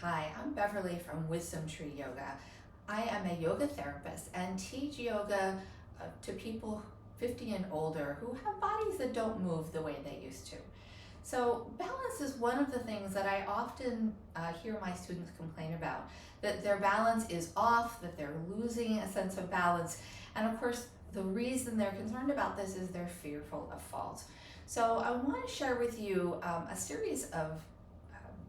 Hi, I'm Beverly from Wisdom Tree Yoga. I am a yoga therapist and teach yoga to people 50 and older who have bodies that don't move the way they used to. So balance is one of the things that I often hear my students complain about, that their balance is off, that they're losing a sense of balance. And of course, the reason they're concerned about this is they're fearful of falls. So I want to share with you a series of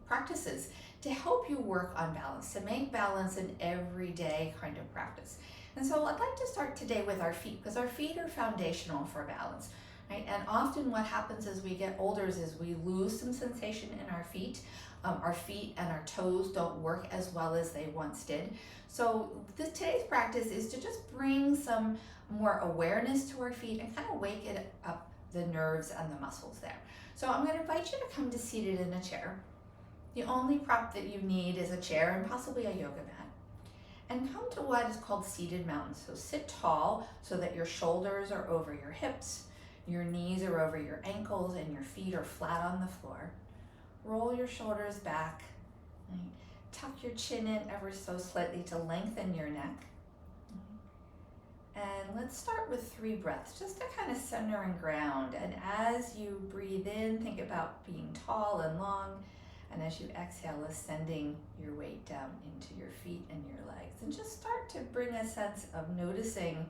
practices to help you work on balance, to make balance an everyday kind of practice. And so I'd like to start today with our feet, because our feet are foundational for balance. Right? And often what happens as we get older is we lose some sensation in our feet. Our feet and our toes don't work as well as they once did. So today's practice is to just bring some more awareness to our feet and kind of wake it up, the nerves and the muscles there. So I'm going to invite you to come to seated in a chair. The only prop that you need is a chair and possibly a yoga mat. And come to what is called seated mountain. So sit tall so that your shoulders are over your hips, your knees are over your ankles, and your feet are flat on the floor. Roll your shoulders back. Right? Tuck your chin in ever so slightly to lengthen your neck. And let's start with 3 breaths, just to kind of center and ground. And as you breathe in, think about being tall and long. And as you exhale, ascending your weight down into your feet and your legs. And just start to bring a sense of noticing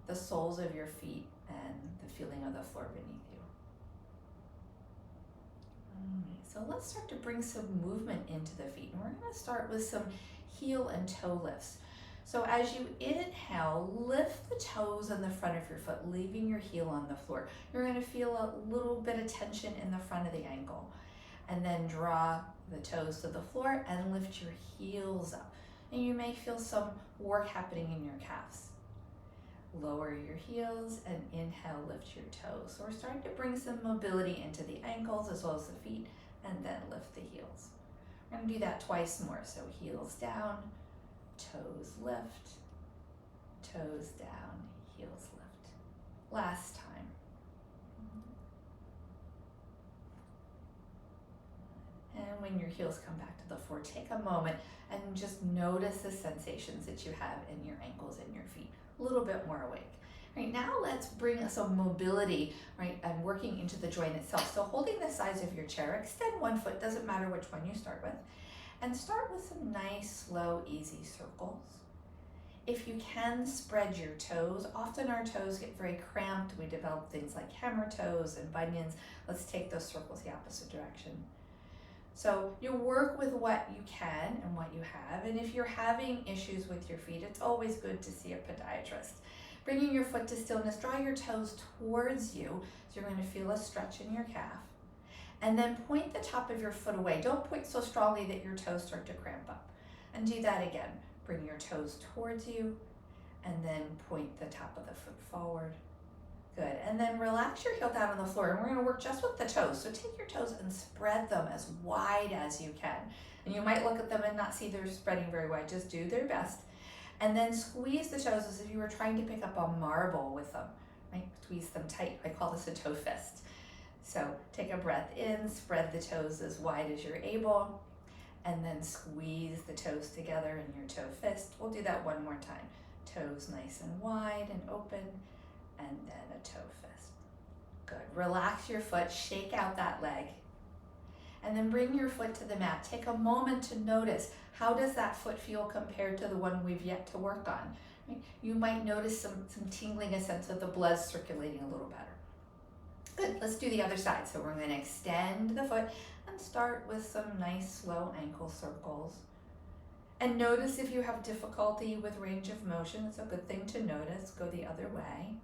the soles of your feet and the feeling of the floor beneath you. So let's start to bring some movement into the feet. And we're going to start with some heel and toe lifts. So as you inhale, lift the toes in the front of your foot, leaving your heel on the floor. You're going to feel a little bit of tension in the front of the ankle. And then draw the toes to the floor and lift your heels up. And you may feel some work happening in your calves. Lower your heels and inhale, lift your toes. So we're starting to bring some mobility into the ankles as well as the feet, and then lift the heels. We're going to do that twice more. So heels down, toes lift, toes down, heels lift. Last time. And when your heels come back to the floor, take a moment and just notice the sensations that you have in your ankles and your feet. A little bit more awake. Right, now let's bring some mobility, right, and working into the joint itself. So holding the sides of your chair, extend one foot, doesn't matter which one you start with, and start with some nice, slow, easy circles. If you can, spread your toes. Often our toes get very cramped. We develop things like hammer toes and bunions. Let's take those circles the opposite direction. So you work with what you can and what you have. And if you're having issues with your feet, it's always good to see a podiatrist. Bringing your foot to stillness, draw your toes towards you. So you're going to feel a stretch in your calf. And then point the top of your foot away. Don't point so strongly that your toes start to cramp up. And do that again. Bring your toes towards you and then point the top of the foot forward. Good, and then relax your heel down on the floor, and we're going to work just with the toes. So take your toes and spread them as wide as you can. And you might look at them and not see they're spreading very wide. Just do their best. And then squeeze the toes as if you were trying to pick up a marble with them. Right? Squeeze them tight. I call this a toe fist. So take a breath in, spread the toes as wide as you're able, and then squeeze the toes together in your toe fist. We'll do that one more time. Toes nice and wide and open. And then a toe fist. Good. Relax your foot, shake out that leg, and then bring your foot to the mat. Take a moment to notice, how does that foot feel compared to the one we've yet to work on? Right? You might notice some tingling, a sense of the blood circulating a little better. Good. Let's do the other side. So we're going to extend the foot and start with some nice slow ankle circles. And notice if you have difficulty with range of motion. It's a good thing to notice. Go the other way.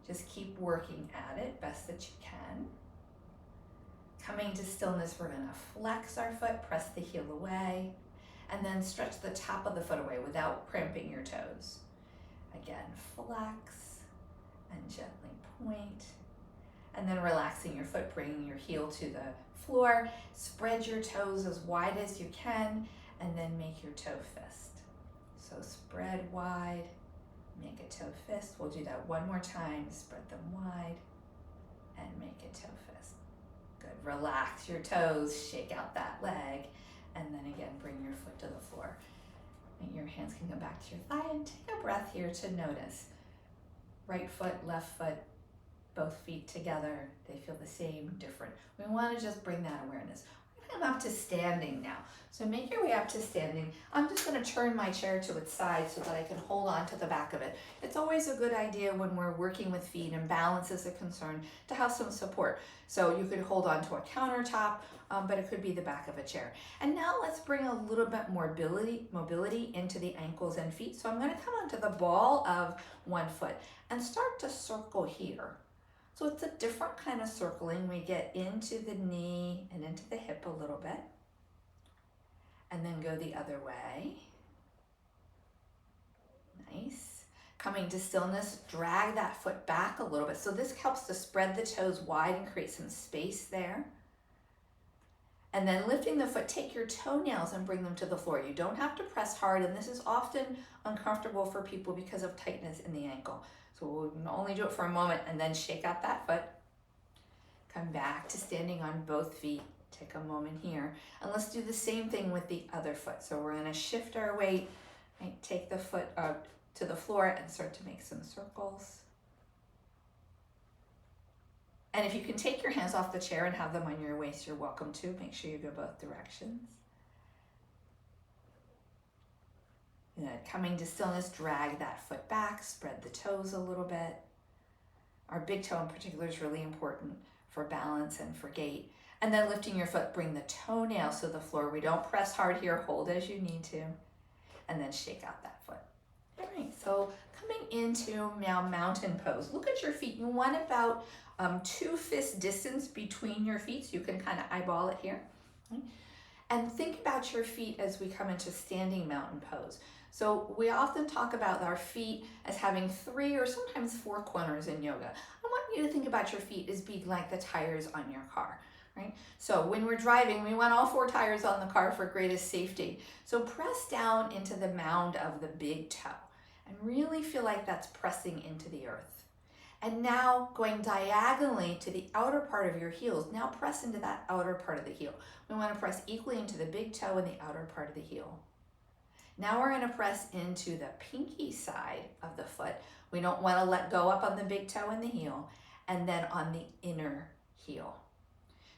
Just keep working at it best that you can. Coming to stillness, we're going to flex our foot, press the heel away, and then stretch the top of the foot away without cramping your toes. Again, flex and gently point. And then relaxing your foot, bringing your heel to the floor. Spread your toes as wide as you can, and then make your toe fist. So spread wide. Make a toe fist. We'll do that one more time. Spread them wide and make a toe fist. Good. Relax your toes. Shake out that leg again, bring your foot to the floor. And your hands can come back to your thigh, and take a breath here to notice. Right foot, left foot, both feet together. They feel the same, different. We want to just bring that awareness. We're going to come up to standing now. So make your way up to standing. I'm just going to turn my chair to its side so that I can hold on to the back of it. It's always a good idea when we're working with feet and balance is a concern to have some support. So you could hold on to a countertop, but it could be the back of a chair. And now let's bring a little bit more mobility into the ankles and feet. So I'm going to come onto the ball of one foot and start to circle here. So it's a different kind of circling. We get into the knee and into the hip a little bit, and then go the other way. Nice. Coming to stillness, drag that foot back a little bit. So this helps to spread the toes wide and create some space there. And then lifting the foot, take your toenails and bring them to the floor. You don't have to press hard, and this is often uncomfortable for people because of tightness in the ankle. So we'll only do it for a moment and then shake out that foot. Come back to standing on both feet. Take a moment here. And let's do the same thing with the other foot. So we're going to shift our weight, right? Take the foot to the floor and start to make some circles. And if you can take your hands off the chair and have them on your waist, you're welcome to. Make sure you go both directions. And then coming to stillness, drag that foot back, spread the toes a little bit. Our big toe in particular is really important for balance and for gait. And then lifting your foot, bring the toenails to the floor. We don't press hard here, hold as you need to. And then shake out that foot. All right, so coming into now mountain pose. Look at your feet. You want about 2 fist distance between your feet, so you can kind of eyeball it here. Okay? And think about your feet as we come into standing mountain pose. So we often talk about our feet as having 3 or sometimes 4 corners in yoga. I want you to think about your feet as being like the tires on your car, right? So when we're driving, we want all 4 tires on the car for greatest safety. So press down into the mound of the big toe and really feel like that's pressing into the earth. And now going diagonally to the outer part of your heels, now press into that outer part of the heel. We want to press equally into the big toe and the outer part of the heel. Now we're going to press into the pinky side of the foot. We don't want to let go up on the big toe and the heel, and then on the inner heel.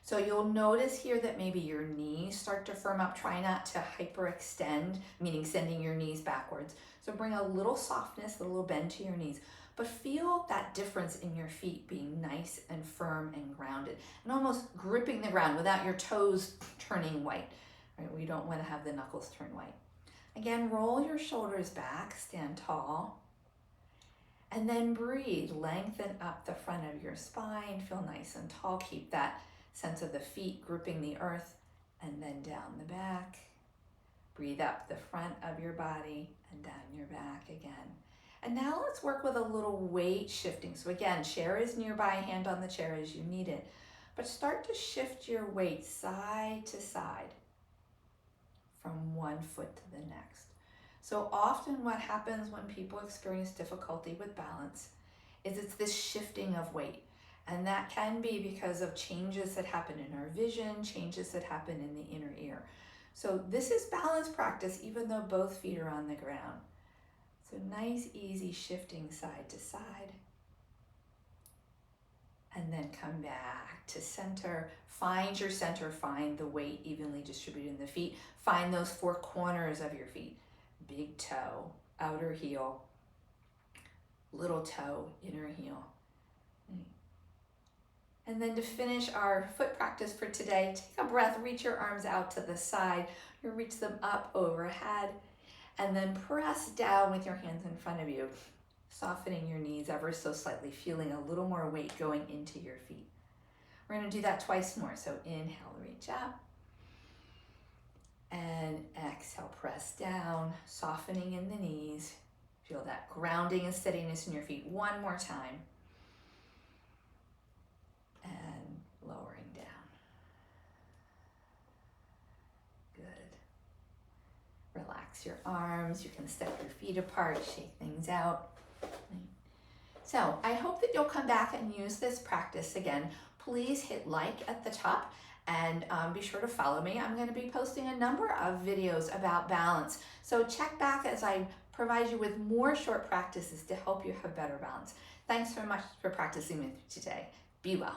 So you'll notice here that maybe your knees start to firm up. Try not to hyperextend, meaning sending your knees backwards. So bring a little softness, a little bend to your knees. But feel that difference in your feet being nice and firm and grounded, and almost gripping the ground without your toes turning white. Right? We don't want to have the knuckles turn white. Again, roll your shoulders back, stand tall, and then breathe. Lengthen up the front of your spine, feel nice and tall. Keep that sense of the feet gripping the earth, and then down the back. Breathe up the front of your body and down your back again. And now let's work with a little weight shifting. So again, chair is nearby, hand on the chair as you need it. But start to shift your weight side to side from one foot to the next. So often what happens when people experience difficulty with balance is it's this shifting of weight. And that can be because of changes that happen in our vision, changes that happen in the inner ear. So this is balance practice even though both feet are on the ground. So nice, easy shifting side to side. And then come back to center. Find your center, find the weight evenly distributed in the feet. Find those 4 corners of your feet. Big toe, outer heel, little toe, inner heel. And then to finish our foot practice for today, take a breath, reach your arms out to the side. You reach them up overhead. And then press down with your hands in front of you, softening your knees ever so slightly, feeling a little more weight going into your feet. We're going to do that twice more. So inhale, reach up. And exhale, press down, softening in the knees. Feel that grounding and steadiness in your feet. One more time. And lowering down. Relax your arms. You can step your feet apart, shake things out. So I hope that you'll come back and use this practice again. Please hit like at the top And be sure to follow me. I'm going to be posting a number of videos about balance. So check back as I provide you with more short practices to help you have better balance. Thanks so much for practicing with me today. Be well.